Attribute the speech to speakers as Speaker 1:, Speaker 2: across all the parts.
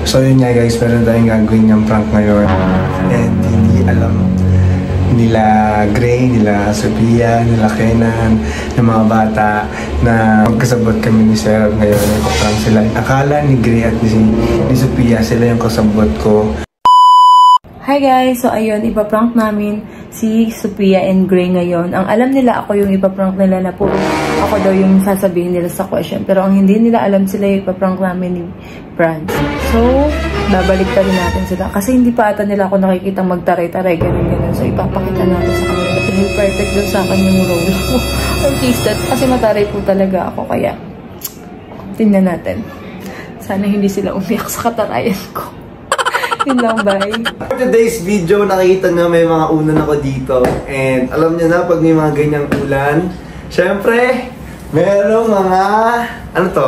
Speaker 1: So yun nga guys, meron tayong gagawin ng prank ngayon. And hindi alam nila Gray, nila Sophia, nila Kenan, ng mga bata na magkasabot kami ni Sir ngayon. Nagpaprank sila. Akala ni Gray at ni Sophia sila yung kasabot ko.
Speaker 2: Hi guys! So ayun, ipaprank namin si Sophia and Gray ngayon. Ang alam nila ako yung ipaprank nila na puro ako daw yung sasabihin nila sa question. Pero ang hindi nila alam sila yung ipaprank namin ni Franz. So, babalik pa rin natin sila. Kasi hindi pa ata nila ako nakikita magtaray-taray, ganun-ganun. So, ipapakita natin sa kanila. Dahil perfect daw sa akin yung role ko. Artisted. Kasi mataray po talaga ako. Kaya, tingnan natin. Sana hindi sila umiyak sa katarayan ko. Yun lang, bye.
Speaker 1: For today's video, nakikita nyo may mga ulan ako dito. And alam nyo na, pag may mga ganyang ulan, syempre, merong mga, ano to?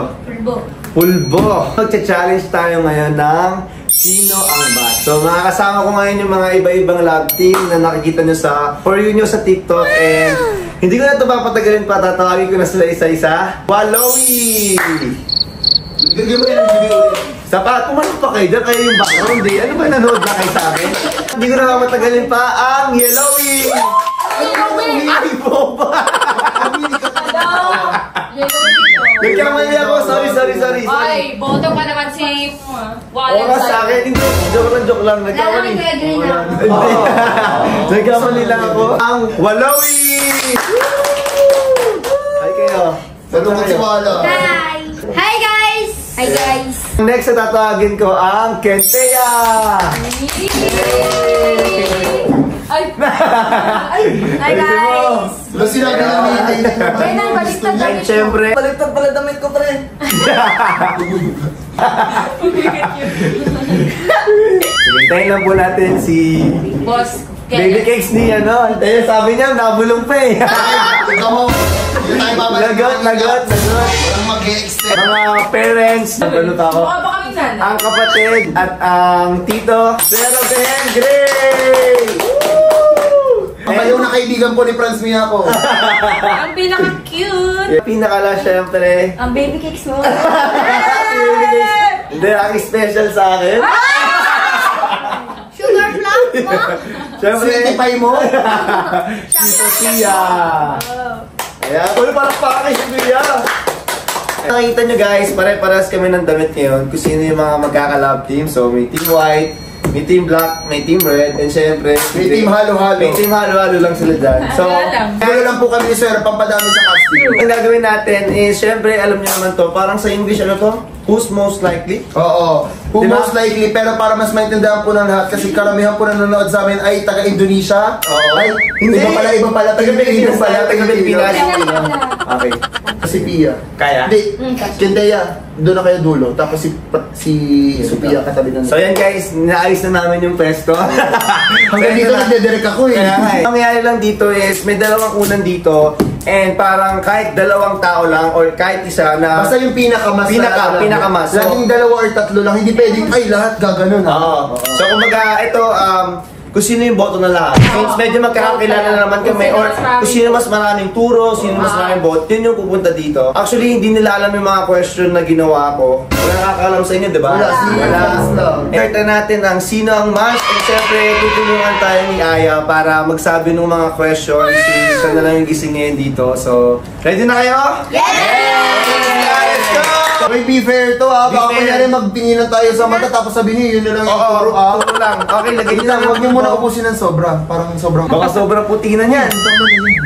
Speaker 1: Pulbo. Magcha-challenge tayo ngayon ng Sino ang Mas. So, makakasama ko ngayon yung mga iba-ibang love team na nakikita nyo sa For You nyo sa TikTok. And hindi ko na ito papatagalin pa, tatawagin ko na sila isa-isa. Wallowy! Gagawin mo yung video ulit. Sapat, pumanot pa kayo dyan, kayo yung background eh. Ano ba nanood na kayo sa akin? Hindi ko na matagalin pa ang Yellowy! Ay, boba! Nagkamali ako, sorry.
Speaker 3: Ay, boto pa naman si Wallace.
Speaker 1: Oo, sa akin, hindi. Joke lang. Nagkamali. Nagkamali lang ako. Ang Wallowy! Hi kayo.
Speaker 4: Patungkol si Wala.
Speaker 3: Hi guys! Hi guys!
Speaker 1: Next na tatawagin ko ang Kentea!
Speaker 3: Hi guys!
Speaker 4: Diba sinabi ng meeting?
Speaker 3: Kenan, baliktad damit mo.
Speaker 1: Siyempre.
Speaker 4: Baliktad pala damit ko, pre.
Speaker 1: Sige, tayo lang po natin si
Speaker 3: Boss,
Speaker 1: Baby Cakes ni ano. Tayo sabi niya, nabulong pa eh.
Speaker 4: Ikaw mo. Hindi tayo babalik.
Speaker 1: Lagot.
Speaker 4: Walang mag-e-extend.
Speaker 1: Mga parents, nagbalot ako.
Speaker 3: mukha ba kaming sana?
Speaker 1: Ang kapatid at ang tito, Sir Ben Gray!
Speaker 4: Papayaw na kaibigan po ni Franz Mia ko.
Speaker 3: Ang pinaka-cute!
Speaker 1: Yung pinakala syempre.
Speaker 3: Ang baby cakes mo.
Speaker 1: Hindi, ang special sa akin.
Speaker 3: Sugar plum mo?
Speaker 1: Syempre,
Speaker 4: Sweetie pie mo.
Speaker 1: si Sophia. Ayan, ulo parang pa kay Sophia. Nakikita nyo guys, pare-paras kami ng damit ngayon kung sino yung mga magkaka-love team. So, may team white, may team black, may team red, and syempre,
Speaker 4: May team halo-halo.
Speaker 1: may team halo-halo lang sila dyan. So,
Speaker 4: Gulo lang po kami ni Sir, pampadami sa casting.
Speaker 1: ang gagawin natin is, syempre, alam nyo naman to, parang sa English, ano to? Who's most likely?
Speaker 4: Oo. Who
Speaker 1: Diba?
Speaker 4: most likely, pero para mas maintindihan po ng lahat, kasi karamihan po nanonood sa amin ay taga-Indonesia.
Speaker 1: Oo.
Speaker 4: Ay,
Speaker 1: Hindi.
Speaker 4: iba pala,
Speaker 1: Taga-Pilipinas pala,
Speaker 4: taga-Pilipinas.
Speaker 1: Okay.
Speaker 4: Si Pia.
Speaker 1: Kaya?
Speaker 4: Hindi, Kendeya, doon na kayo dulo. Tapos si Sophia katabi na.
Speaker 1: So yan guys, naayos na namin yung pwesto.
Speaker 4: Hanggang dito nagdedirect ako eh.
Speaker 1: Kaya nga eh. Ang nangyari lang dito is may dalawang unan dito and parang kahit dalawang tao lang or kahit isa na
Speaker 4: Basta yung pinakamas.
Speaker 1: pinakamas. So,
Speaker 4: Laging dalawa or tatlo lang. Hindi pwedeng, ay lahat gaganon ha.
Speaker 1: oo. So kumbaga ito kung sino yung boto na lahat. Since medyo magkakakilala na naman kami or kung sino mas maraming turo, sino mas maraming boto, yun yung pupunta dito. Actually, hindi nila alam yung mga question na ginawa ko. Wala nakakalam sa inyo, di ba?
Speaker 4: Wala.
Speaker 1: Ito natin ang sino ang mas. And syempre, tutulungan tayo ni Aya para magsabi ng mga questions. Siya na lang yung gising ngayon dito. So, ready na kayo?
Speaker 3: Yes!
Speaker 1: Let's go!
Speaker 4: May be fair to ha. Baka kanya rin magtinginan tayo sa mata tapos sabihin yun na lang yung turo ha.
Speaker 1: Turo lang. Okay, lagay
Speaker 4: Hindi
Speaker 1: nyo
Speaker 4: lang,
Speaker 1: lang.
Speaker 4: huwag niyo muna ubusin ng sobra. Parang sobrang...
Speaker 1: Baka sobrang puti na yan.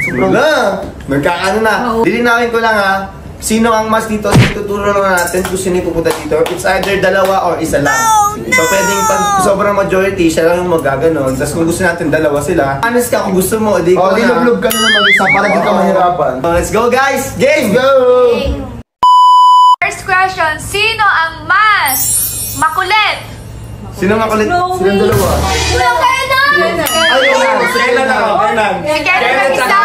Speaker 4: Sobrang...
Speaker 1: Wala. Nagkakaano na. Dilinawin ko lang ha. Sino ang mas dito? Tuturo lang natin kung sino yung pupunta dito. It's either dalawa or isa lang. So pwedeng pag sobrang majority, siya lang yung magaganon. Tapos kung gusto natin dalawa sila, honest ka kung gusto mo, di ko
Speaker 4: Oh, dilublob ka na ng mag-isa para di ka mahirapan.
Speaker 1: Let's go guys! Game!
Speaker 4: Go!
Speaker 3: First question, sino ang mas makulit?
Speaker 1: Sino makulit?
Speaker 4: Silang dalawa.
Speaker 3: Sino Kenan?
Speaker 1: Kailan ako? Kailan?
Speaker 3: Si Kenan ang isa.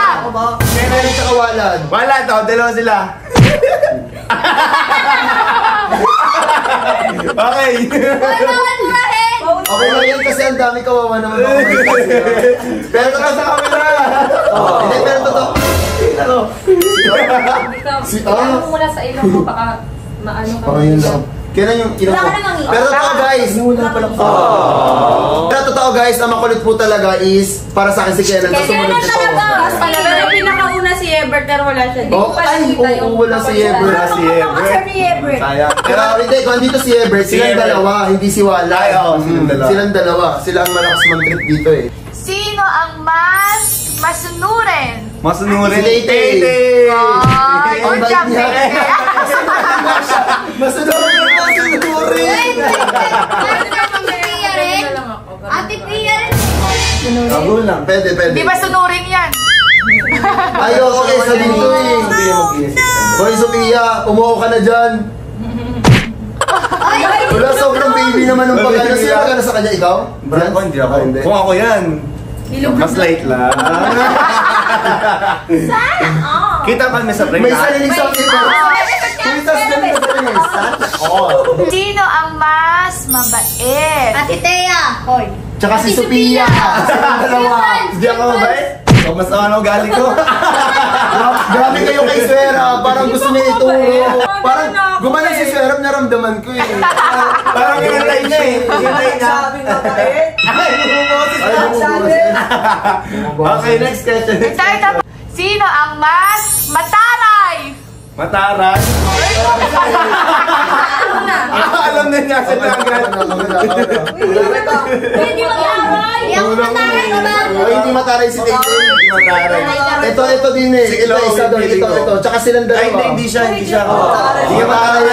Speaker 4: Kenan at saka Walad.
Speaker 1: Wala to, dalawa sila. Okay.
Speaker 4: Okay lang yan kasi ang dami kawawa naman ako.
Speaker 1: Pero ito ka sa camera.
Speaker 4: Hindi, pero totoo. Si
Speaker 3: Ano mo muna sa ilong mo, baka maano ka.
Speaker 4: Okay, yun lang. Kailan yung ilong
Speaker 3: Wala
Speaker 4: ko?
Speaker 3: ka namang
Speaker 4: Pero to guys, guys. Pero totoo guys, ang makulit po talaga is para sa akin si Kenan sa sumunod nito.
Speaker 5: Pero pinakauna si Ebert pero wala siya.
Speaker 4: Oh, ay, oo, wala si Ebert.
Speaker 1: Wala si Ebert. Kaya,
Speaker 4: Pero hindi, kung andito si Ebert, silang
Speaker 1: Ebert.
Speaker 4: dalawa, hindi si Wala.
Speaker 1: Ay, oo, silang dalawa.
Speaker 4: Silang dalawa. Sila ang malakas mag-trip dito eh.
Speaker 3: Sino ang mas masunurin?
Speaker 1: masunurin.
Speaker 4: Si Leyte.
Speaker 3: Ay,
Speaker 4: Ang
Speaker 3: good
Speaker 4: bait
Speaker 3: job,
Speaker 4: niya.
Speaker 3: Leyte.
Speaker 4: Masunurin.
Speaker 5: Ate Pia rin.
Speaker 1: Tabul lang.
Speaker 4: Pwede.
Speaker 3: Di ba sunurin yan?
Speaker 4: Ay, okay, sabi nito eh. Hoy, Sophia, umuho ka na dyan. Wala, sobrang baby naman ng pagkano. Sino magkano sa kanya? Ikaw?
Speaker 1: Brand ko, hindi ako.
Speaker 4: Ah, hindi.
Speaker 1: Kung ako yan, mas light lang. Kita kami sa break.
Speaker 4: May sariling something ko. Tumitas na rin
Speaker 3: Sino ang mas mabait?
Speaker 5: Ate Thea. Hoy.
Speaker 4: Tsaka si Sophia. Silang dalawa.
Speaker 1: Hindi ako mabait. So, mas ano galing ko.
Speaker 4: Grabe kayo kay Swera. Parang gusto niya ituro. Parang gumalang si Swera, naramdaman ko eh.
Speaker 1: Parang inantay niya eh. Inantay niya. Ay, bumuboses. Okay, next question.
Speaker 3: Sino ang mas mataray?
Speaker 1: Mataras. Alam na niya sa agad.
Speaker 5: Hindi mag-aray.
Speaker 4: Ay, hindi mataray si Taytay.
Speaker 1: Hindi mataray.
Speaker 4: Ito din eh.
Speaker 1: Si
Speaker 4: Ito,
Speaker 1: Chloe,
Speaker 4: isa doon.
Speaker 1: feeling ko.
Speaker 4: Ito. Tsaka silang
Speaker 1: Ay,
Speaker 4: dalawa.
Speaker 1: hindi siya. Hindi ka
Speaker 4: Mataray
Speaker 1: mataray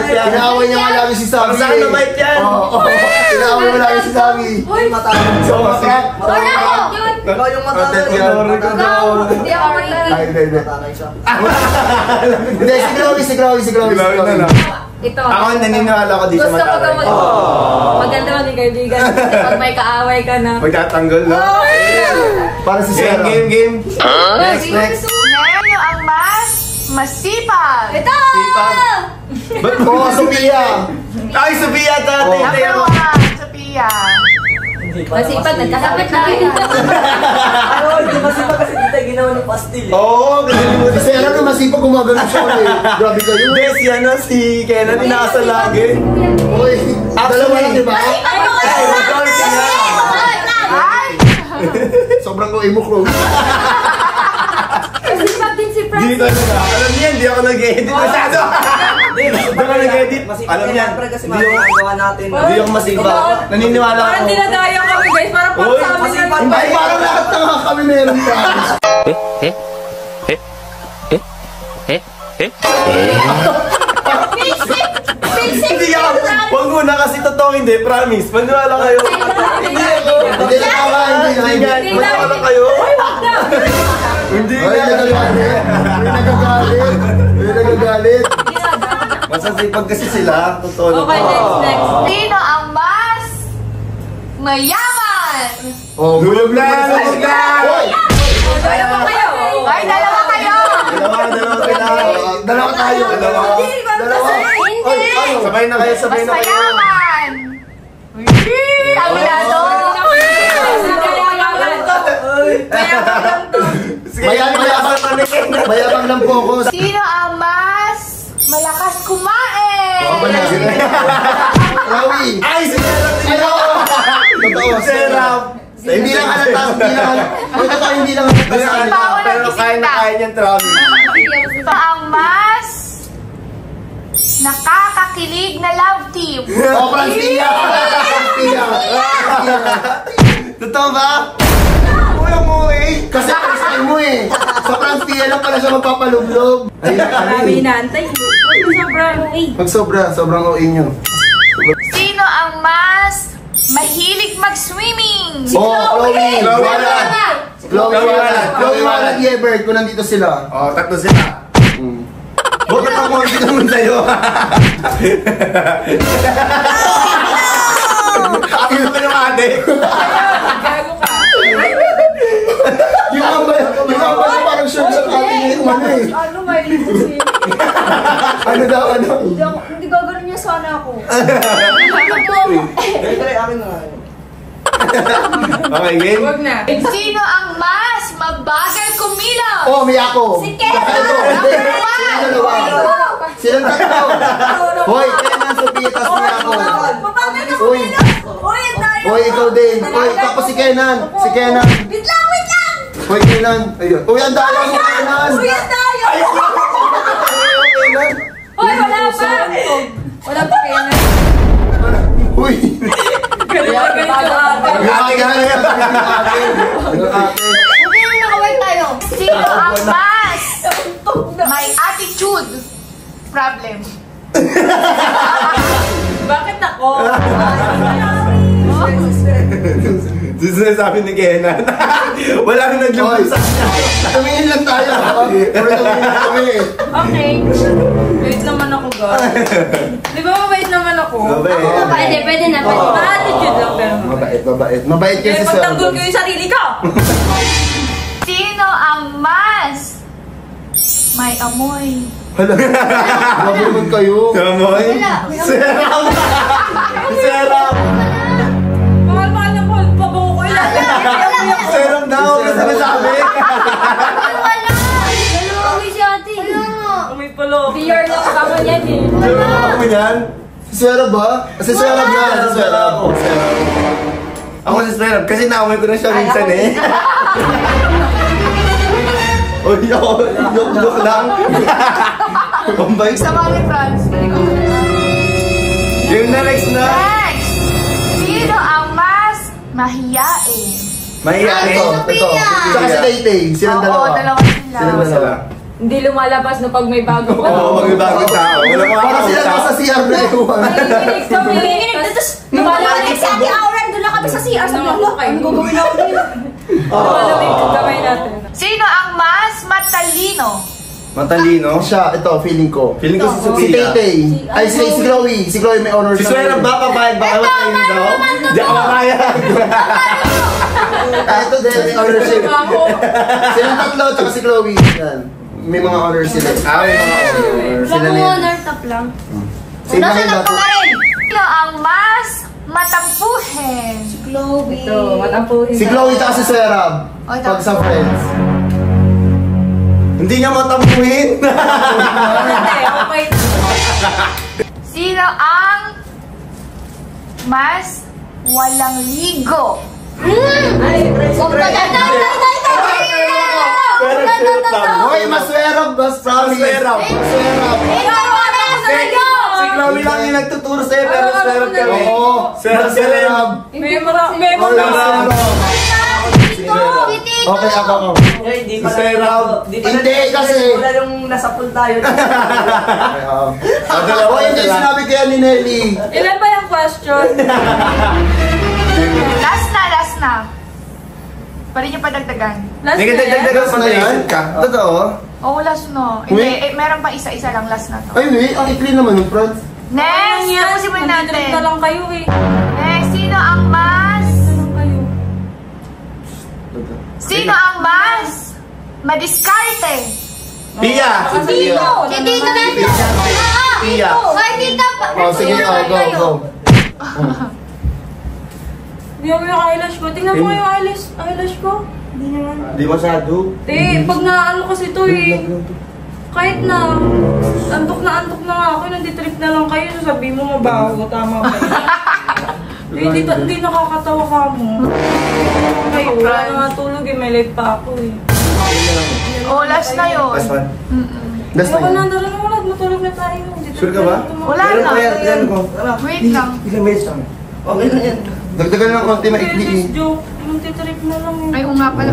Speaker 4: yan. Inaaway niya nga lagi si Sabi.
Speaker 1: Ang saan mabait yan?
Speaker 4: Oo. Inaaway mo lagi si Sabi.
Speaker 1: So, masarap.
Speaker 5: Ikaw yung
Speaker 1: Content yan.
Speaker 5: Hindi ako
Speaker 4: Ay, hindi. Hindi, si Chloe na lang.
Speaker 5: Ito.
Speaker 1: Ako naniniwala ko dito
Speaker 5: Gusto ko
Speaker 1: mataray.
Speaker 5: maganda maging kaibigan. Kasi pag may kaaway ka na.
Speaker 1: Magtatanggol na.
Speaker 4: Para si Swera.
Speaker 1: Game. Next.
Speaker 3: Sino ang mas masipag?
Speaker 5: Ito!
Speaker 1: Sipag. Ba't
Speaker 4: Oo, Sophia.
Speaker 1: Ay, Sophia, tatay.
Speaker 3: Number 1, Sophia.
Speaker 5: Masipag, nagkasabit na kayo.
Speaker 1: Oo, kasi
Speaker 4: Si Swera na masipag gumagano siya eh. Grabe kayo.
Speaker 1: hindi, si ano, si Kenan, inaasal lagi.
Speaker 4: Uy, dalawa lang diba?
Speaker 1: Ay, majority nga.
Speaker 3: Ay!
Speaker 4: Sobrang OA mo, Chloe.
Speaker 5: Masipag din si Francis.
Speaker 1: Dito na. Alam niya, hindi ako nag-edit masyado. Hindi ako nag-edit. Alam niya, hindi ako masipag. Naniniwala ako.
Speaker 5: Parang dinadaya kami guys. Parang
Speaker 1: Uy,
Speaker 5: sa amin yan.
Speaker 4: Ay, parang lahat na nga kami meron ka.
Speaker 1: Hindi ako. Huwag muna kasi totoo hindi, promise. Maniwala kayo.
Speaker 4: Hindi na.
Speaker 1: Hindi nga, maniwala kayo. Hindi
Speaker 4: Ay,
Speaker 1: nga.
Speaker 4: nagagalit.
Speaker 1: Masasipag kasi sila. Totoo
Speaker 5: Okay, next.
Speaker 3: Sino ang mas mayaman?
Speaker 4: Oh,
Speaker 1: Lulog na! Lulog na!
Speaker 5: Kaya pa kayo.
Speaker 3: Ay, dalawa kayo!
Speaker 4: Dalawa tayo.
Speaker 5: Hindi.
Speaker 1: Sabay na kayo, sabay
Speaker 3: Mas
Speaker 1: na kayo.
Speaker 3: mayaman! Uy! Abulado!
Speaker 4: Mayabang lang po ako.
Speaker 3: Sino ang mas malakas kumain?
Speaker 4: Rawi.
Speaker 1: Ay, si Serap!
Speaker 4: Totoo.
Speaker 1: Serap!
Speaker 4: Hindi lang halata. Hindi lang halata.
Speaker 1: Pero kaya na kaya niyan, Travis.
Speaker 3: Sino ang mas nakakakilig na love team?
Speaker 4: Oh, Francia! Francia!
Speaker 1: Totoo ba? Ulang mo eh.
Speaker 4: Kasi first time mo eh. Sa Francia lang pala siya magpapalublog.
Speaker 5: Marami inaantay. Sobrang uwi.
Speaker 4: Sobrang OA nyo.
Speaker 3: Sino ang mas mahilig mag-swimming?
Speaker 4: Oh, Chloe!
Speaker 1: Chloe Walag.
Speaker 4: Chloe Walag, Ebert, kung nandito sila.
Speaker 1: Oh, tatlo sila. Bakit ako hindi naman sa'yo? Ako naman yung ate.
Speaker 5: Gago ka.
Speaker 4: Yung ambay parang sure sa ating yung ano eh.
Speaker 5: Ano, mahilig mo siya.
Speaker 4: Ano daw, ano?
Speaker 5: Hindi gagawin niya sana ako.
Speaker 1: Okay, game.
Speaker 5: Huwag na.
Speaker 3: Sino ang mas mabagal kumilos?
Speaker 4: Oh, Miyako.
Speaker 5: Si Ken.
Speaker 4: Ito, hindi. Silang dalawa. Silang tatlo. Hoy, Kenan, Sophia, tas Miyako.
Speaker 5: Mabagal ka
Speaker 4: Uy, ikaw din. Uy, tapos si Kenan. Si Kenan.
Speaker 3: Wait lang!
Speaker 4: Uy, Kenan. Ayun. Uy, ang daya mo, Kenan.
Speaker 3: Uy, ang daya!
Speaker 4: Kenan.
Speaker 5: Hoy, wala pa! Wala pa kayo na.
Speaker 4: Uy.
Speaker 5: Ganito ate.
Speaker 3: Hindi na nakaway tayo. Sino ang mas may attitude problem?
Speaker 5: Bakit ako?
Speaker 1: Sinasabi ni Kenan. Wala nang naglumpag sa
Speaker 4: Tumingin lang tayo. Pero tumingin kami.
Speaker 5: Okay. Wait naman ako, guys. Di ba mabait naman ako?
Speaker 1: Mabait.
Speaker 5: Pwede na. Ma-attitude lang pero
Speaker 4: Mabait, mabait. Mabait
Speaker 5: Kaya
Speaker 4: kasi
Speaker 5: pagtanggol ko yung sarili ko!
Speaker 3: Sino ang mas may amoy?
Speaker 4: Hala. Mabulod kayo.
Speaker 1: Kamoy? Serap! Serap!
Speaker 5: Mahal-mahal na po, pabango ko ilan.
Speaker 1: Serap daw! Kasi sinasabi!
Speaker 3: Wala! Nalungawi si ate.
Speaker 5: May palo.
Speaker 3: Beer lang kamo niyan eh.
Speaker 1: Serap mo yan?
Speaker 4: Si Serap ba? Si Serap na. Si Serap.
Speaker 1: Ako si Serap kasi naamoy ko na siya minsan eh. Uy, yok lang. Pambay.
Speaker 3: Sama ni Franz.
Speaker 1: Yung na next na.
Speaker 3: Next! Sino ang mas mahiyain?
Speaker 1: Mahiyain.
Speaker 4: Ito. Tsaka si Tay-Tay. Silang dalawa.
Speaker 3: Oo, dalawa sila.
Speaker 4: Silang dalawa.
Speaker 5: Hindi lumalabas no pag may bago pa.
Speaker 1: Oo, magbabago tao. Wala mo
Speaker 4: Parang sila nasa CR na iwan.
Speaker 5: Nanginginig kami.
Speaker 3: Tapos, lumalabas si Ate Auren, doon lang kami sa CR. Sabi ko, ano gagawin ako dito?
Speaker 5: Lumalamig yung kamay natin.
Speaker 3: Sino ang mas matalino?
Speaker 1: Matalino.
Speaker 4: Siya, ito, feeling ko.
Speaker 1: Feeling ko si
Speaker 4: Si
Speaker 1: Sophia.
Speaker 4: Tay-Tay. Ay, si Chloe. Si Chloe may honors.
Speaker 1: Si Serap ba? Papayag ba kayo tayo daw? Di ako papayag.
Speaker 4: Ito din, may honors sila. Silang tatlo, tsaka si Chloe. Yan. May mga honors sila.
Speaker 1: May mga honors.
Speaker 4: Sila na yan.
Speaker 3: top lang.
Speaker 4: Sino
Speaker 3: Nasa
Speaker 4: yung
Speaker 3: lang
Speaker 4: dapat?
Speaker 3: pa rin? Sino ang mas matampuhin?
Speaker 5: Ito, matampuhin.
Speaker 4: Si Chloe tsaka si Serap.
Speaker 3: Oy,
Speaker 4: Pag sa friends.
Speaker 1: Hindi niya matampuhin.
Speaker 5: Okay.
Speaker 3: Sino ang mas walang ligo?
Speaker 4: Hoy, maswerap, mas promise.
Speaker 1: Maswerap.
Speaker 4: Maswerap.
Speaker 1: Si Chloe lang yung nagtuturo sa'yo pero Serap kami.
Speaker 4: Oo.
Speaker 1: Serap ka rin.
Speaker 5: May mga
Speaker 4: Okay, ako.
Speaker 1: Si Serap.
Speaker 4: Hindi kasi.
Speaker 6: Wala nung nasa pool tayo.
Speaker 4: Hoy, hindi sinabi kaya ni Nelly.
Speaker 5: Ilan ba yung question?
Speaker 3: Last na. Pwede niyo pa dagdagan.
Speaker 5: Last
Speaker 1: Hindi ka
Speaker 5: na yan?
Speaker 1: dagdagan pa na ka. Totoo?
Speaker 3: Oo, last no. Hindi, meron pa isa-isa lang last na to.
Speaker 4: Ay, wait. Ang ikli naman yung Franz.
Speaker 3: Next!
Speaker 5: Yan,
Speaker 3: Tapusin mo
Speaker 5: nandito
Speaker 3: natin.
Speaker 5: na lang kayo eh.
Speaker 3: Next, sino ang mas... Sino ang mas madiskarte?
Speaker 1: Pia!
Speaker 3: Si Tito na ito.
Speaker 1: Pia!
Speaker 3: Kay Tita pa.
Speaker 4: Oh, sige, go.
Speaker 5: Hindi ako yung eyelash ko. Tingnan mo yung eyelash ko. Hindi naman.
Speaker 1: Di masyado.
Speaker 5: Pag naano kasi to eh. Kahit na antok na nga ako, nanditrip na lang kayo, sasabihin mo mabaho, tama ba yun? Hindi nakakatawa ka mo. Kayo, wala na nga tulog eh, may live pa ako eh.
Speaker 3: Oh, last na yun.
Speaker 1: Last one.
Speaker 4: That's
Speaker 5: Ayoko
Speaker 4: fine.
Speaker 5: na, dala na wala, matulog na tayo.
Speaker 1: Sure ka ba?
Speaker 3: Wala
Speaker 1: Meron
Speaker 3: na.
Speaker 1: pa yan, yan ko.
Speaker 3: Wait lang.
Speaker 1: Ilang minutes lang. Okay na yan.
Speaker 4: Dagdagan ng konti maikli.
Speaker 5: Serious joke, nanditrip na lang eh.
Speaker 3: Ay, nga pala.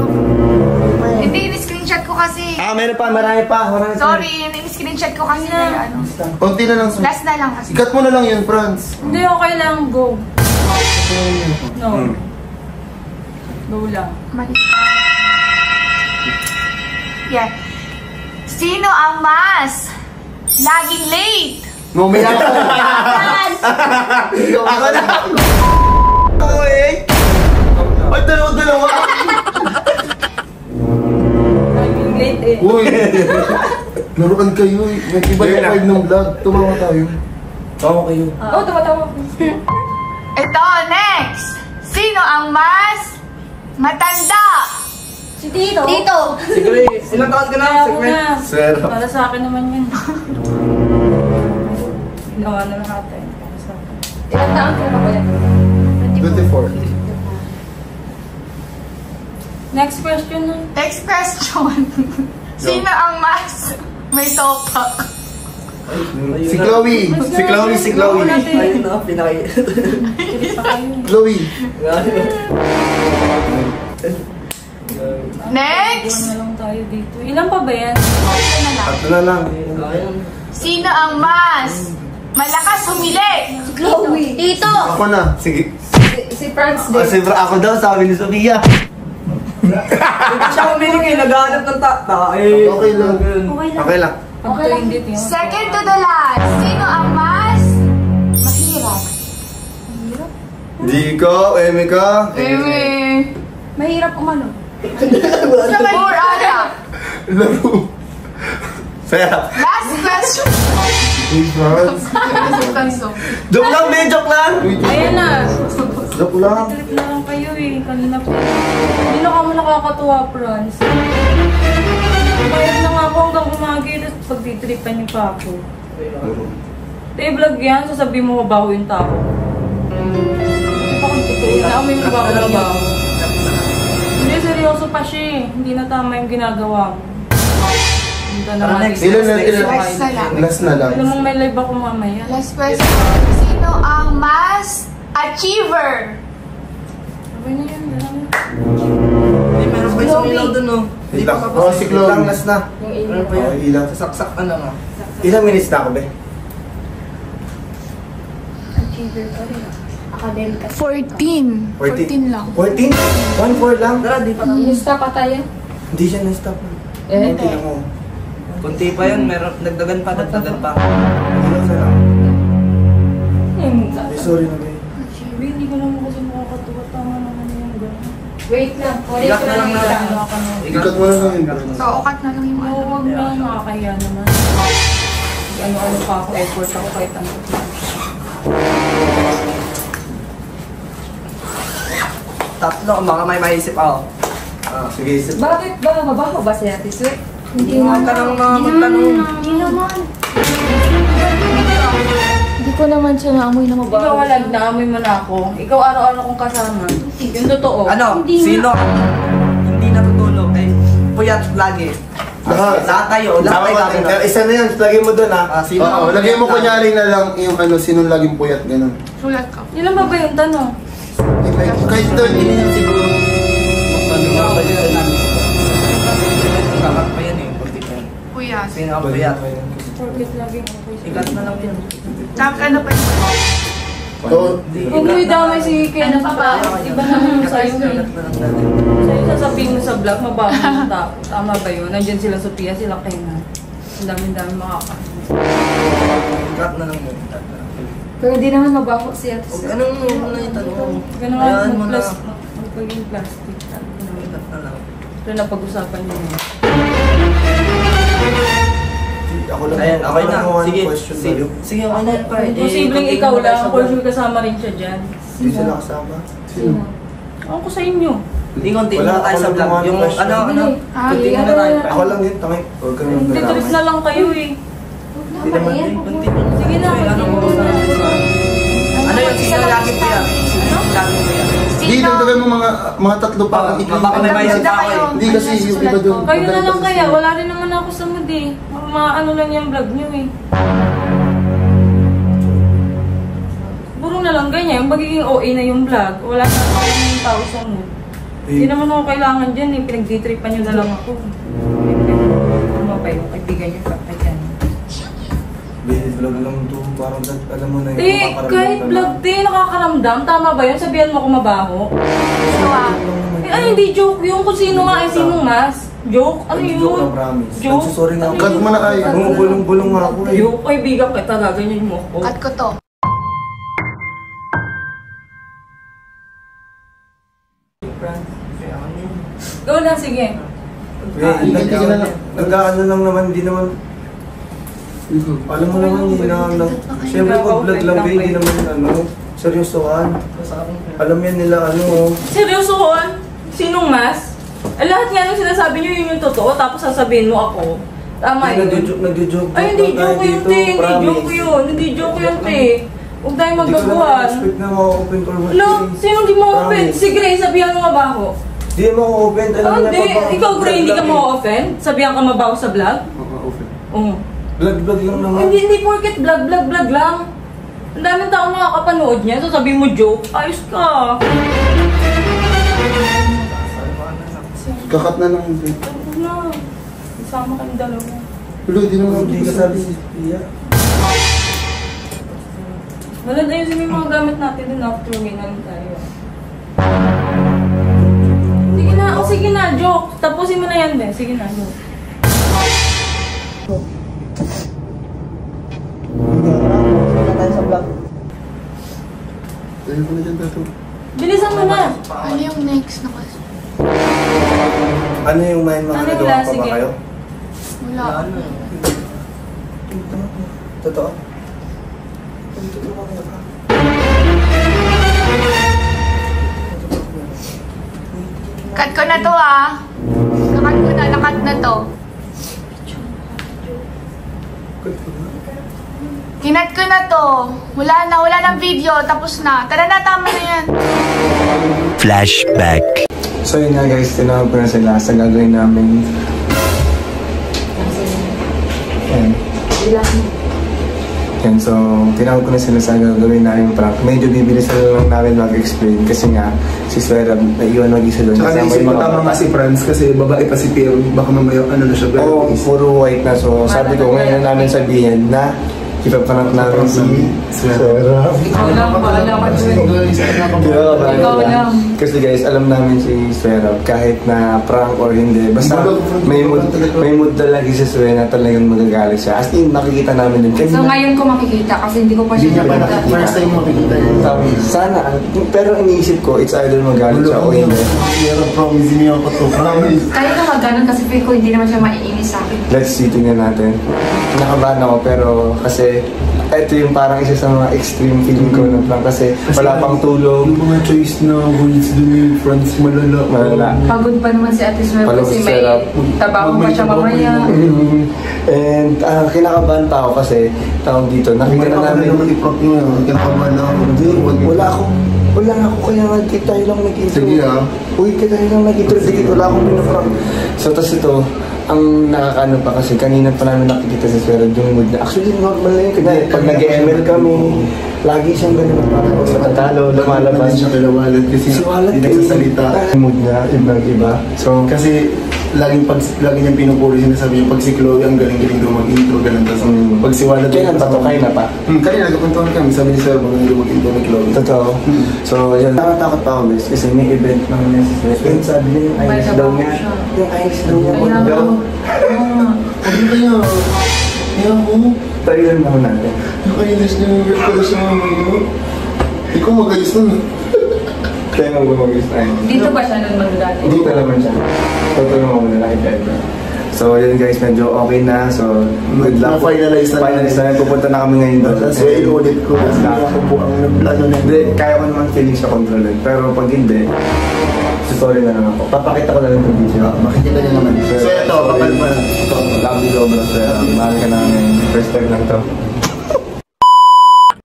Speaker 3: Hindi, in-screenshot ko kasi.
Speaker 1: Meron pa, marami pa.
Speaker 3: Sorry, in-screenshot ko kasi na ano.
Speaker 4: Konti na lang.
Speaker 3: Last na lang kasi.
Speaker 4: Ikat mo na lang yun, Franz.
Speaker 5: Hindi, okay lang, go. No. Go lang.
Speaker 3: Yeah. Sino ang mas laging late?
Speaker 4: Mamaya ako.
Speaker 1: Ako na. Ako eh. Ay, dalawa.
Speaker 5: Laging late eh.
Speaker 4: Uy. Laruan kayo eh. May iba yung vibe ng vlog. Tumawa tayo.
Speaker 1: Tawa kayo.
Speaker 5: Oo, tawa-tawa.
Speaker 3: Ito, next. Sino ang mas matanda?
Speaker 5: Si Tito.
Speaker 6: Siguro ilang taon ka na?
Speaker 5: Kaya ako na.
Speaker 1: Serap.
Speaker 5: Para sa akin naman yan. Ginawa na lahat eh. Para sa akin. Ilang taon ka na ba yan?
Speaker 1: 4.
Speaker 5: Next question na.
Speaker 3: Next question. Sino ang mas may topak?
Speaker 4: Si Chloe.
Speaker 1: Si Chloe, si Chloe.
Speaker 6: Ayun na, pinakay.
Speaker 4: Chloe.
Speaker 3: Next.
Speaker 5: Ilan na lang tayo dito. Ilan pa ba yan?
Speaker 1: Tatlo na lang.
Speaker 3: Sino ang mas malakas humili?
Speaker 5: Chloe.
Speaker 3: Tito.
Speaker 1: Ako na. Sige.
Speaker 5: Si Franz
Speaker 1: Siyempre ako daw, sabi ni Sofia.
Speaker 6: Hindi siya umili kayo, naghahanap ng tae.
Speaker 4: Okay lang.
Speaker 1: Okay lang.
Speaker 5: Okay lang. Yun.
Speaker 3: Second to the last. Sino ang mas mahirap?
Speaker 1: Di ko, Eme ka.
Speaker 5: Mahirap umano.
Speaker 3: Or ata.
Speaker 1: Laro. Sarap.
Speaker 3: Last question.
Speaker 1: Joke lang, be, joke lang.
Speaker 5: Ayan na.
Speaker 1: Joke lang.
Speaker 5: Trip na lang kayo eh. Kanina pa. Hindi na kamo nakakatuwa, Franz. Bayad na nga ako hanggang umagi. Tapos pagtitripan niyo pa ako. Vlog yan. Sasabihin mo mabaho yung tao. Hindi pa kung totoo. Naamoy mo ba ako mabaho? Hindi, seryoso pa siya eh. Hindi na tama yung ginagawa mo. Dito na nga.
Speaker 1: Ilan na, ilan
Speaker 3: Last na lang.
Speaker 1: Last na lang.
Speaker 5: Alam mo may live ako mamaya.
Speaker 3: Last question. Sino ang mas achiever?
Speaker 5: Sabi niya yan. Alam mo.
Speaker 6: Meron pa isang ilaw dun, no? Hindi pa
Speaker 1: Oh,
Speaker 6: kapag
Speaker 1: si Chloe. Ilang last na.
Speaker 6: Meron pa yan.
Speaker 1: Ilang.
Speaker 6: Sasaksak ka na nga.
Speaker 1: Ilang minutes na ako, be?
Speaker 5: Achiever pa rin. Academic.
Speaker 3: 14. 14 lang.
Speaker 1: 14? 1-4 lang?
Speaker 6: Tara, di pa na.
Speaker 5: Gusto pa tayo?
Speaker 1: Hindi siya na-stop. Kunti lang ako.
Speaker 6: Kunti pa yun, meron, nagdagan pa.
Speaker 1: Ilang sa lang? Ay, sorry na, be.
Speaker 5: Hindi ko naman kasi makakatuwa. Tama naman yung gano'n.
Speaker 3: Wait lang.
Speaker 6: Ikat na lang na.
Speaker 4: Ikat mo lang yun.
Speaker 3: So, ukat na lang yung ano.
Speaker 5: Huwag na, nakakaya naman. Ano-ano pa ako, effort ako kahit ano.
Speaker 6: Tatlo, baka may maisip ako.
Speaker 1: Sige, isip.
Speaker 5: Bakit ba? Mabaho ba si Ate Sue?
Speaker 6: Hindi naman tanong na magtanong.
Speaker 3: Hindi naman.
Speaker 2: Hindi ko naman siya naamoy na mabaho.
Speaker 5: Ikaw walag na, amoy mo na ako. Ikaw araw-araw kong kasama. Yung totoo.
Speaker 6: Ano? Sino? Hindi natutulog. Eh, puyat lagi. Lahat tayo. Lahat tayo lagi.
Speaker 1: Pero isa na yan, lagay mo doon ha.
Speaker 6: Sino?
Speaker 4: Oo, lagay mo kunyari na lang yung ano, sinong laging puyat, gano'n.
Speaker 3: Sulat ka.
Speaker 5: Ilan ba ba yung tanong?
Speaker 4: Kahit doon,
Speaker 6: Siguro. Ano nga ba yun? Kakat pa yan eh. Kunti pa yan.
Speaker 3: Kuya.
Speaker 6: Sino ang puyat?
Speaker 5: Forget lagi ako.
Speaker 6: Ikat na lang yun.
Speaker 3: Ano pa yun?
Speaker 4: Oo.
Speaker 5: Huwag mo idamay si Ken. Iba naman yung sa'yo eh.
Speaker 6: Ikat na lang natin.
Speaker 5: Sa'yo sasabihin mo sa vlog, mabaho yung tao. Tama ba yun? Nandiyan sila Sophia, sila Kena. Ang dami-dami makakasin.
Speaker 6: Ikat na lang yun. Ikat na lang.
Speaker 2: Pero di naman mabaho si Ate
Speaker 6: Huwag
Speaker 2: Sue.
Speaker 6: anong na itanong.
Speaker 5: Ganun
Speaker 6: Ayan
Speaker 5: nga,
Speaker 6: mo na.
Speaker 5: magpaging plastic.
Speaker 6: Ikat na lang.
Speaker 5: Ito na pag-usapan niyo.
Speaker 1: Ako lang.
Speaker 6: Ayan, okay na.
Speaker 1: Ako lang
Speaker 6: Sige,
Speaker 1: question sa'yo.
Speaker 6: sige, okay na.
Speaker 5: Posibleng ikaw lang, for sure kasama rin siya dyan.
Speaker 1: Hindi sila kasama.
Speaker 4: Sino?
Speaker 5: Ako ko sa inyo.
Speaker 6: Hindi, konti
Speaker 1: Wala,
Speaker 6: na tayo
Speaker 1: ako
Speaker 6: sa
Speaker 1: lang
Speaker 6: vlog.
Speaker 1: gumawa ng
Speaker 6: Yung
Speaker 1: question.
Speaker 6: ano, konti na tayo.
Speaker 1: Ako lang yun, tangay. Huwag ka nang
Speaker 5: Titris na lang kayo eh.
Speaker 6: Hindi naman din, konti na.
Speaker 5: Sige na,
Speaker 6: Ano mo
Speaker 5: sige na.
Speaker 6: Ano yung sino lagi po yan? Sino lagi po yan?
Speaker 4: Hindi, dagdagan mo mga tatlo pa.
Speaker 6: Baka may maisip pa ako eh.
Speaker 4: Hindi kasi yung iba doon.
Speaker 5: Kayo na lang kaya, wala rin naman ako sa mood eh. Maano lang yung vlog nyo eh. Puro na lang ganyan, magiging OA na yung vlog. Wala na ako yung tao sa mood. Hindi naman ako kailangan dyan eh, pinagtitripan nyo na lang ako. Ano ba yung kaibigan nyo pa dyan?
Speaker 1: Vlog lang to, parang alam mo na yung
Speaker 5: Kahit vlog din, nakakaramdam. Tama ba yun? Sabihan mo ako mabaho. Ay, hindi joke yun. Kung sino nga ay sino mas. Joke? Ano yun?
Speaker 1: Joke lang, promise.
Speaker 5: Joke?
Speaker 1: Sorry nga.
Speaker 4: Cut mo na kayo.
Speaker 1: Bumubulong-bulong nga ako eh.
Speaker 5: Joke? Ay, bigak kita. Gaganyan mo ako.
Speaker 3: Cut ko to.
Speaker 5: Go na, sige.
Speaker 1: Nag-ano lang naman, hindi naman. Alam mo naman, hindi na. Siyempre pag vlog lang ba, hindi naman ano. Seryosohan. Alam yan nila ano.
Speaker 5: Seryoso kon? Sinong mas? Lahat nga nung sinasabi niyo yun yung totoo, tapos sasabihin mo ako. Tama yun.
Speaker 1: Nagjo-joke
Speaker 5: Ay, hindi joke yun, te. Hindi joke yun. Hindi joke yun, te. Huwag tayo magbabuhan.
Speaker 1: Expect na ma-open ko naman.
Speaker 5: Lo, sino di mo open? Si Gray, sabihan mo nga ba ako?
Speaker 1: Di mo open.
Speaker 5: Hindi. Ikaw, Gray, hindi ka ma-open? Sabihan ka mabaho sa vlog?
Speaker 1: Open.
Speaker 5: Oo.
Speaker 1: Vlog lang naman.
Speaker 5: Hindi porket vlog lang. Ang daming tao nakakapanood niya. So sabi mo joke, ayos ka.
Speaker 4: Kakat na lang yung plate.
Speaker 5: Huwag na. Isama kami dalawa.
Speaker 4: Ulo, di naman
Speaker 1: Hindi ka sabi si Pia.
Speaker 5: Wala na yun yung mga gamit natin din after uminan tayo. Sige na, sige na, joke. Tapusin mo na yan din. Sige na, joke.
Speaker 6: Sa vlog.
Speaker 4: Tayo ko na dyan, Tato.
Speaker 5: Bilisan mo na.
Speaker 3: Ano yung next na kasi?
Speaker 1: Ano yung may mga
Speaker 5: Ano yung
Speaker 1: nagawa pa ba
Speaker 5: sige?
Speaker 1: kayo?
Speaker 3: Wala.
Speaker 1: Totoo?
Speaker 3: Cut ko na to ah. Nakat ko na, nakat na to. Kinat ko na to. Wala nang video. Tapos na. Tara na, tama na yan.
Speaker 7: Flashback.
Speaker 1: So yun nga guys, tinawag ko na sila sa gagawin namin. Yan. Yan, so tinawag ko na sila sa gagawin namin prank. Medyo bibilis na lang namin mag-explain kasi nga si Swera naiwan mag-isa doon.
Speaker 4: Tsaka naisip ko tama nga si Franz kasi babae pa si Pierre. Baka mamaya ano na siya.
Speaker 1: Oo, puro white na. So sabi ko ngayon na namin sabihin na ipapanap namin si Swera.
Speaker 5: Ikaw lang, bahala ka Ikaw lang.
Speaker 1: Kasi guys, alam namin si Swera kahit na prank or hindi. Basta may mood talaga si Swera talagang magagalit siya. As in, makikita namin din.
Speaker 2: So ngayon ko makikita kasi hindi ko pa siya nakikita.
Speaker 4: First time makikita yun.
Speaker 1: Sana, pero iniisip ko, it's either magalit siya o hindi.
Speaker 4: Pero promise niyo ako to. Promise.
Speaker 2: Kaya naman ganun kasi feel ko hindi naman siya maiinis sa akin.
Speaker 1: Let's see, tingnan natin. Nakabahan ako pero kasi ito yung parang isa sa mga extreme feeling ko na lang kasi wala pang tulog.
Speaker 4: Yung mga choice na words dun yung Franz malala.
Speaker 1: Malala.
Speaker 2: Pagod pa naman si Ate Swero
Speaker 1: Pagod
Speaker 2: kasi
Speaker 1: si
Speaker 2: may
Speaker 1: Sarap.
Speaker 2: trabaho pa siya mamaya.
Speaker 1: And kinakabahan pa ako kasi tawag dito, nakita na namin.
Speaker 4: naman i-prank nyo yun. Kinakabahan na ako.
Speaker 1: Wala ako kaya tayo lang nag-intro.
Speaker 4: Sige ah.
Speaker 1: Uy, tayo lang nag-intro. Sige, wala akong pinaprank. So, tas ito, ang nakakaano pa kasi kanina pa namin nakikita sa Swera yung mood na actually normal na yun. Kaya pag nag-ML kami, lagi siyang ganun. Pag matatalo, lumalabas.
Speaker 4: Hindi siya kalawalan kasi
Speaker 1: Si Walat
Speaker 4: hindi nagsasalita.
Speaker 1: Mood na iba. So,
Speaker 4: Kasi lagi niyang pinupuri sinasabi niya pag si Chloe ang galing-galing daw mag-intro, ganun. Tapos pag si Wala
Speaker 1: kailan pa to? Kayo na pa?
Speaker 4: Kanina nagkapuntuhan kami, sabi ni Sir, magaling daw mag-intro ni Chloe.
Speaker 1: Totoo. So, yun. Nakatakot pa ako, guys. Kasi may event lang niya sa Swera. Yun, sabi niya yung
Speaker 2: May
Speaker 1: ice daw
Speaker 2: trabaho
Speaker 1: niya.
Speaker 2: siya.
Speaker 1: Yung ice daw niya.
Speaker 2: Kaya
Speaker 1: Pero,
Speaker 4: Ano kaya? Kaya mo?
Speaker 1: tayo lang naman natin.
Speaker 4: Nakainis niya yung pala siya mamaya. Ikaw mag-ayos nun.
Speaker 1: Kaya nang gumagis na yun.
Speaker 2: Dito ba siya nun magdadati?
Speaker 1: Hindi pa naman siya. Tutulong ako na lang ito. So, yun guys, medyo okay na. So, good luck.
Speaker 4: Na-finalize na.
Speaker 1: Finalize na. Pupunta na kami ngayon doon.
Speaker 4: Tapos i-audit ko. Kasi ako po ang plano na.
Speaker 1: Hindi, kaya ko naman feeling siya kontrolin. Pero pag hindi, sorry na lang ako. Papakita ko na lang yung video.
Speaker 4: Makikita niyo naman. So, ito, kapal pa na.
Speaker 1: Ito, love you sobra sir. Mahal ka namin. First time lang to.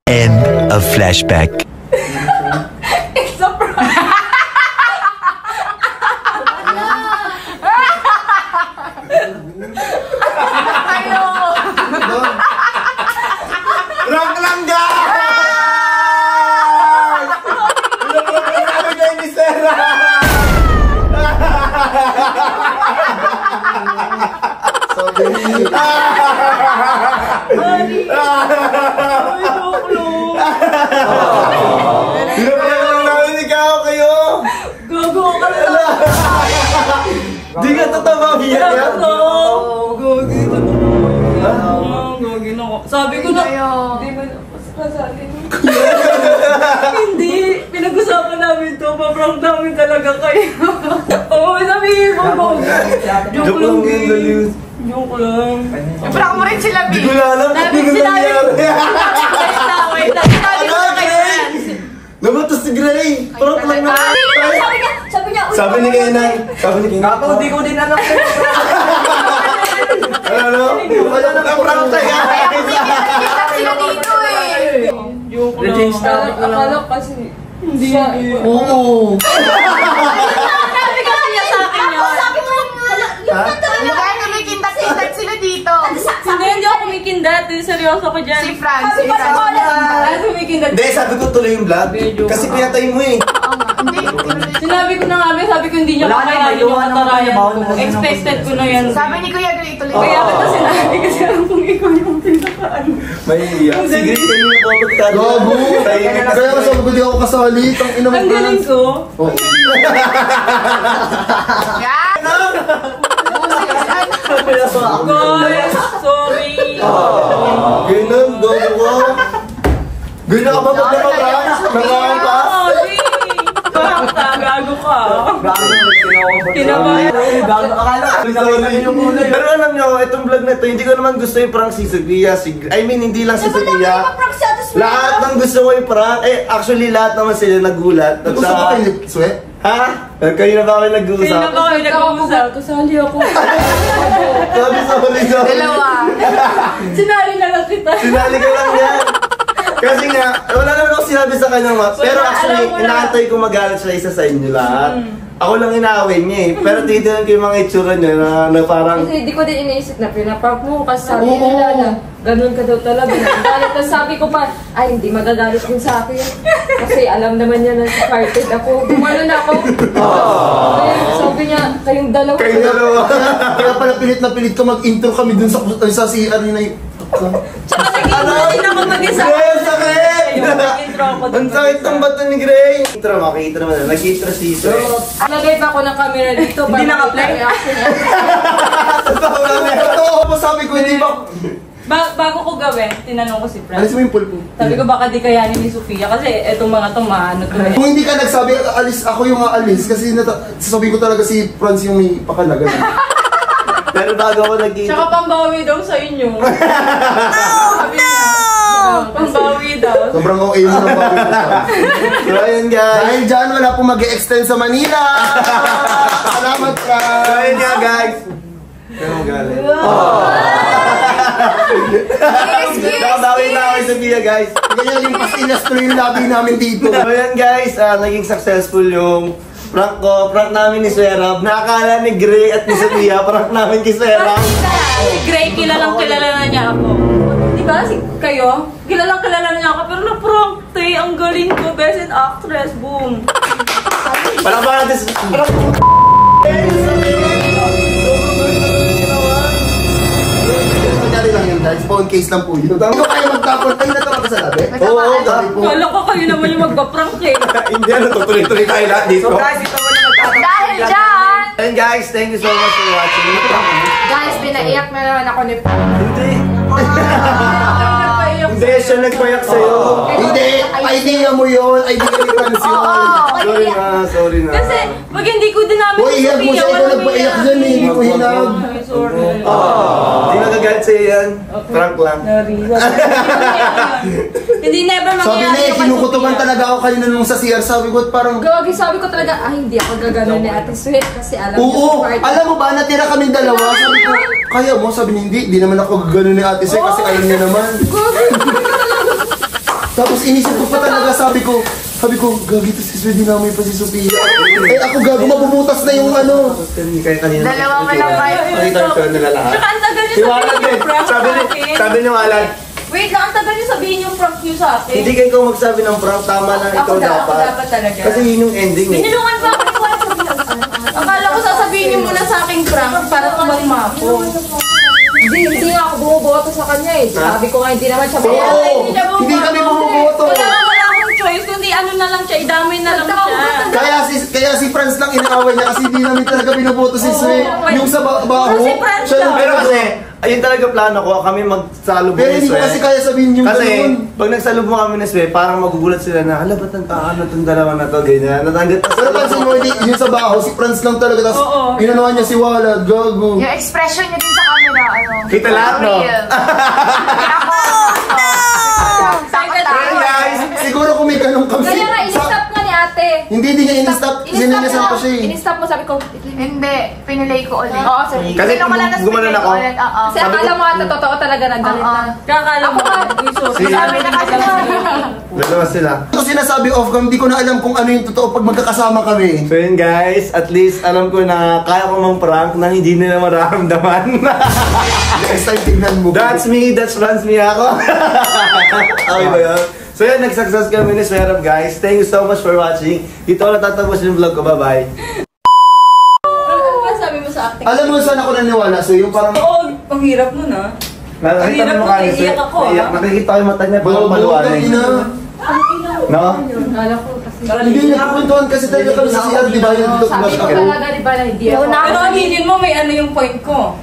Speaker 7: End of flashback.
Speaker 5: It's a prank.
Speaker 1: Prank lang guys! Grabe kayo ni Sarah! Pinapakita lang namin ikaw kayo!
Speaker 5: Gago ka na.
Speaker 1: Di ka tatawa, biyak yan?
Speaker 5: Gagi na ako. Sabi ko na, hindi ba kasali mo? Hindi. Pinag-usapan namin to. Paprang namin talaga kayo. Oo, sabihin mo. Joke lang,
Speaker 1: Dalius.
Speaker 5: Joke lang.
Speaker 3: Prank mo rin sila, B.
Speaker 1: Di ko na alam kung ano nangyari.
Speaker 5: Wait lang. Sabi ko na kayo yan.
Speaker 1: Nabatos si Gray! Prank lang na!
Speaker 3: Sabi niya, uy,
Speaker 1: Sabi ni Kenay.
Speaker 6: Ako, di ko din alam.
Speaker 1: Ano? Wala na prank tayo!
Speaker 3: Kaya kami nakikita sila dito eh.
Speaker 5: Joke lang.
Speaker 6: Change topic na lang.
Speaker 5: Akala ko kasi hindi siya.
Speaker 4: Oo.
Speaker 5: Sabi ka niya sa akin yun.
Speaker 3: Sabi mo lang nga, yung tatalo na kaya kumikindat-kindat sila dito.
Speaker 5: Hindi ako kumikindat. Seryoso ko dyan.
Speaker 3: Si Franz.
Speaker 5: Sabi ko sa kumikindat.
Speaker 1: Hindi, sabi ko tuloy yung vlog. Kasi pinatay mo eh.
Speaker 3: Hindi.
Speaker 5: Sinabi ko na nga, sabi ko hindi niya
Speaker 6: Wala na,
Speaker 5: kakayanin
Speaker 6: may
Speaker 5: yung
Speaker 6: iwan naman
Speaker 5: katarayan
Speaker 6: tayo, bawal
Speaker 5: ko.
Speaker 6: mo kasi
Speaker 5: Expected ko na yan.
Speaker 3: Sabi ni Kuya Gray, tuloy.
Speaker 5: Kaya kita sinabi kasi alam kung ikaw yung pinakaano.
Speaker 1: May iyak. Sige, kanina po pagkado.
Speaker 4: Gago. Kaya ka sabi ko di ako kasali. Tang ina mo
Speaker 5: Ang galing ko.
Speaker 4: Oh.
Speaker 3: Yan!
Speaker 5: Guys, sorry.
Speaker 1: Ganun, gago ka. Ganyan ka ba maglalabas? Nangahan ka?
Speaker 5: Sorry. Basta, gago ka.
Speaker 6: Kinabayan. Akala ko,
Speaker 1: Pero alam nyo, itong vlog na to, hindi ko naman gusto yung prank si Sophia. Hindi lang si Sophia. Lahat ng gusto ko yung prank. Actually, lahat naman sila nagulat.
Speaker 4: Gusto ko kayo sweat?
Speaker 1: Ha? Kayo na ba kayo nag-uusap?
Speaker 5: Sino ba kayo nag-uusap? Kasali ako.
Speaker 1: Sabi sa huli sa huli.
Speaker 3: Dalawa.
Speaker 5: Sinali na lang kita.
Speaker 1: Sinali ka lang yan. Kasi nga, wala naman ako sinabi sa kanya ma. Pero actually,
Speaker 5: alam mo na.
Speaker 1: inaantay ko magalit siya isa sa inyo lahat. Ako lang inaaway niya eh. Pero titinan ko yung mga itsura niya na parang...
Speaker 7: Kasi hindi ko din iniisip na pinaprank mo kasi sabi nila na ganun ka daw talaga. Galit na sabi ko pa, ay hindi magagalit din sa akin. Kasi alam naman niya na parted ako. Gumano na ako. Sabi niya, kayong dalawa.
Speaker 1: Kayo dalawa.
Speaker 4: Kaya pala pilit na pilit ko mag-intro kami dun sa CR ni Nay.
Speaker 5: Tsaka nag-intro din ako mag-isa.
Speaker 1: Gray, ang sakit!
Speaker 5: Ayun, nag-intro ako.
Speaker 1: Ang sakit ng bato ni Gray! Intro, makikita naman na. Nag-intro si Sir.
Speaker 7: Lagay pa ako ng camera dito.
Speaker 6: Hindi naka-play.
Speaker 4: Totoo mo sabi ko, hindi ba?
Speaker 5: Bago ko gawin, tinanong ko si Franz.
Speaker 4: Alis mo yung pulpo.
Speaker 5: Sabi ko baka di kayanin ni Sofia kasi etong mga to maano to eh.
Speaker 4: Kung hindi ka nagsabi, alis ako yung aalis kasi sasabihin ko talaga si Franz yung may pakalaga.
Speaker 1: Pero bago ako nag-intro.
Speaker 5: Tsaka pambawi daw sa inyo. Sabi niya. Pambawi daw.
Speaker 4: Sobrang OA mo ng bawi ko.
Speaker 1: So, ayun guys.
Speaker 4: Dahil dyan, wala pong mag-e-extend sa Manila. Salamat,
Speaker 1: So,
Speaker 4: Franz.
Speaker 1: ayun nga guys. Kaya mo galit. Nakabawi na ako kay Sophia guys.
Speaker 4: Ganyan yung pastillas tuloy yung labi namin dito.
Speaker 1: So yan guys, naging successful yung prank ko. Prank namin ni Swerab. Nakakala ni Gray at ni Sophia, prank namin kay Swerab.
Speaker 5: Si Gray, kilalang kilala na niya ako. Diba? Kayo? Kilalang kilala na niya ako. Pero na-prank, te. Ang galing ko. Best in actress. Boom.
Speaker 1: Wala ba natin sa...
Speaker 4: Nangyari lang yun guys, phone case lang po yun. Hindi ko kaya magtapon, ay natama ka sa labi?
Speaker 1: Oo, dahil po.
Speaker 5: Kala ko kayo naman yung magpa-prank eh.
Speaker 1: Hindi na, tutuloy-tuloy tayo lahat dito.
Speaker 6: So guys, ito muna magtatapos.
Speaker 3: Dahil dyan!
Speaker 1: And guys, thank you so much for watching.
Speaker 7: Guys, pinaiyak na naman ako ni
Speaker 1: Hindi. Hindi, siya nagpayak sa'yo.
Speaker 4: Hindi, idea mo yun, idea ni Franz yun.
Speaker 1: Sorry na, sorry na.
Speaker 5: Kasi pag hindi ko din namin
Speaker 4: Hoy, ihag mo siya, ikaw nagpaiyak dyan eh, hindi ko hinag.
Speaker 5: Sorry.
Speaker 1: Hindi nagagalit sa'yo yan. Prank lang.
Speaker 5: Hindi never
Speaker 4: Sabi
Speaker 5: mangyayari
Speaker 4: na eh,
Speaker 5: yung kay
Speaker 4: kinukutuban
Speaker 5: Sophia.
Speaker 4: talaga ako kanina nung sa CR, sabi ko parang...
Speaker 7: Gagi, sabi ko talaga, hindi ako gaganon ni Ate Sweet kasi alam niya
Speaker 4: Oo,
Speaker 7: sa party.
Speaker 4: alam mo ba, natira kami dalawa, sabi ko, kaya mo, sabi niya, hindi naman ako gano'n ni Ate Swe kasi alam niya naman. Tapos inisip ko pa talaga, sabi ko, gagi to si Swe, dinamay pa si Sophia. Eh ako gago, mabubutas na yung ano.
Speaker 1: Kaya kanina.
Speaker 3: Dalawa mo lang kayo.
Speaker 1: Nakita ko nila lahat.
Speaker 5: Tsaka ang tagal niyo
Speaker 1: Iwanan
Speaker 5: sabihin
Speaker 1: din.
Speaker 5: yung prank sa akin.
Speaker 1: Sabi niyo alam,
Speaker 5: Wait lang, ang tagal niyo sabihin yung prank niyo sa akin.
Speaker 1: hindi kayo magsabi ng prank, tama na ikaw
Speaker 5: Ako
Speaker 1: dapat.
Speaker 5: dapat talaga.
Speaker 1: Kasi yun yung ending eh.
Speaker 5: Binilungan pa ako ni Juan. Akala ko sasabihin niyo muna sa aking prank para tumalma ako.
Speaker 7: Hindi nga ako bumuboto sa kanya eh. Sabi ko nga, hindi naman siya
Speaker 4: Oo,
Speaker 7: bayaran.
Speaker 4: hindi kami bumuboto.
Speaker 5: Wala akong choice, kundi ano na lang siya, idamay na lang siya.
Speaker 4: Kaya si Franz lang inaaway niya kasi hindi namin talaga binuboto si Swe. Yung sa baho,
Speaker 5: Si Franz
Speaker 4: siya yung
Speaker 5: lang.
Speaker 1: Pero kasi, ayun talaga plano ko, kami magsalubong
Speaker 4: Pero
Speaker 1: ni
Speaker 4: hindi ko
Speaker 1: Swe.
Speaker 4: kasi kaya sabihin yung
Speaker 1: Kasi,
Speaker 4: gano'n.
Speaker 1: pag nagsalubong kami ni Swe, parang magugulat sila na, ala, ba't ano itong dalawa na to, ganyan. Natanggit pa
Speaker 4: Pero pansin mo, hindi, yung sa baho, si Franz lang talaga. Tapos,
Speaker 5: Oo.
Speaker 4: inanuhan niya si Walad, gago.
Speaker 3: Yung expression niya din sa camera, ano?
Speaker 1: Kita lahat, no?
Speaker 3: Real. Kaya ako,
Speaker 1: Ayun guys,
Speaker 4: Siguro kung may ganun kami.
Speaker 7: Kaya nga, inisap nga ni ate.
Speaker 4: Hindi niya in-stop. Sininasan ko siya eh.
Speaker 7: In-stop mo, sabi ko.
Speaker 3: Hindi, pinilay ko ulit.
Speaker 7: Oo, sorry.
Speaker 1: Kasi
Speaker 3: Pinilay ko lang, tapos
Speaker 1: gumanon
Speaker 3: pinilay ko
Speaker 1: ako.
Speaker 3: ulit. Oo.
Speaker 7: Kasi akala mo ata totoo talaga nagalit na.
Speaker 5: Kakala mo, gusto.
Speaker 3: Sabi na kasi
Speaker 1: Dalawa sila.
Speaker 4: Ito sinasabi off-cam, di ko na alam kung ano yung totoo pag magkakasama kami.
Speaker 1: So yun guys, at least alam ko na kaya ko mang prank na hindi nila mararamdaman.
Speaker 4: Next time, tignan mo.
Speaker 1: That's me, that's Franz me ako. Okay ba yun? So yun, nag-success kami ni Swerab guys. Thank you so much for watching. Dito ako natatapos yung vlog ko. Bye-bye.
Speaker 7: Ano ba sabi mo sa acting?
Speaker 4: Alam mo saan ako naniwala? So yung parang...
Speaker 5: Oo, ang hirap nun ah.
Speaker 1: Nakikita mo mukha niya,
Speaker 5: Iyak ako,
Speaker 1: Iyak. Nakikita ko yung mata niya. Parang maluwanag. No?
Speaker 7: Kala ko kasi.
Speaker 4: Hindi niya kwentuhan kasi talaga kami sa CR, di ba? Yung dito
Speaker 7: Sabi ko talaga, di ba, na hindi ako.
Speaker 5: Pero aminin mo, may ano yung point ko.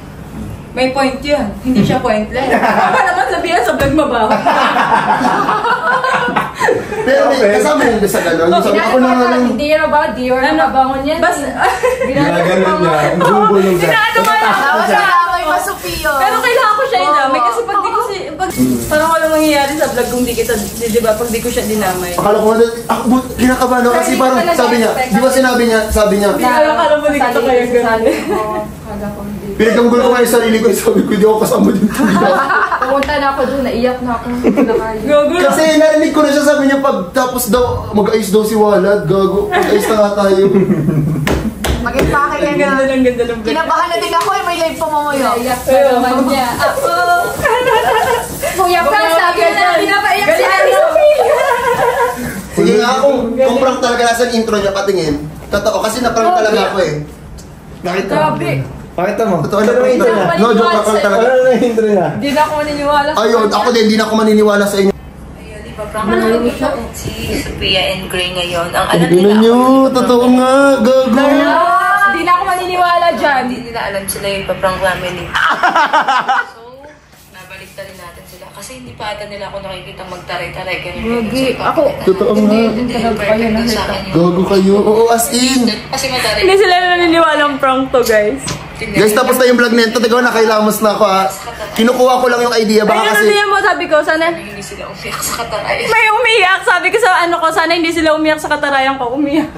Speaker 5: May point yun. Hindi siya pointless. Baka naman sabihan sa vlog mabaho.
Speaker 4: Pero kasama yun sa gano'n. Yung sabi ako na lang.
Speaker 7: Hindi yan ba? Dior na mabangon yan.
Speaker 5: Basta,
Speaker 1: Ginaganon niya. Ang bubulong siya.
Speaker 3: Tapos na amoy masupiyo.
Speaker 5: pero kailangan ko siya idamay kasi pag di ko si... Parang walang mangyayari sa vlog kung di kita... Di ba? Pag di ko siya dinamay.
Speaker 4: Akala ko nga, kinakabahan ako kasi parang sabi niya, di ba sinabi niya,
Speaker 5: Akala mo di kita kaya gano'n.
Speaker 7: Kala ko hindi.
Speaker 4: pinaganggol ko nga yung sarili ko, sabi ko, di ako kasama din.
Speaker 7: Pumunta na ako doon, naiyak na ako. Hindi na kaya.
Speaker 4: Kasi narinig ko na siya, sabi niya, pag tapos daw, mag-ayos daw si Walad, gago, mag-ayos na nga tayo.
Speaker 3: Mag-impake ka na.
Speaker 5: Ang ganda ng vlog.
Speaker 3: Kinabahan na din ako eh, may live pa mamuyo.
Speaker 7: Naiyak na naman niya. Ako! Kuya Franz, sabi na, pinapaiyak si Ate Sophie!
Speaker 4: Sige nga, kung prank talaga nasa intro niya, patingin. Totoo, kasi na-prank talaga ako eh. Nakita mo.
Speaker 7: Grabe!
Speaker 1: Pakita mo.
Speaker 4: Totoo na prank talaga. No, joke na prank talaga.
Speaker 1: Ano na yung intro niya?
Speaker 7: Hindi na ako maniniwala.
Speaker 4: Ayun, ako din, hindi na ako maniniwala sa inyo.
Speaker 2: Si Sophia and Gray ngayon. Ang alam nila
Speaker 4: Tingnan nyo, totoo nga, gago.
Speaker 7: Hindi na ako maniniwala dyan.
Speaker 2: Hindi nila alam sila yung paprank namin. So, nabalik na rin natin sila. Kasi hindi pa ata nila ako nakikita magtaray-taray.
Speaker 7: Gagi, ako.
Speaker 4: Totoo nga.
Speaker 2: Hindi talaga kayo nakita.
Speaker 4: Gago kayo. Oo, as in.
Speaker 2: Kasi mataray.
Speaker 5: Hindi sila naniniwala ang prank to, guys.
Speaker 4: Guys, tapos na yung vlog nito. Tagaw na, kailamos na ako ha. Kinukuha ko lang yung idea. Baka
Speaker 5: Ayun,
Speaker 4: kasi...
Speaker 5: ano mo, sabi ko, sana...
Speaker 2: Hindi sila umiyak sa kataray.
Speaker 5: May umiyak. Sabi ko sa ano ko, sana hindi sila umiyak sa katarayan ko. Umiyak.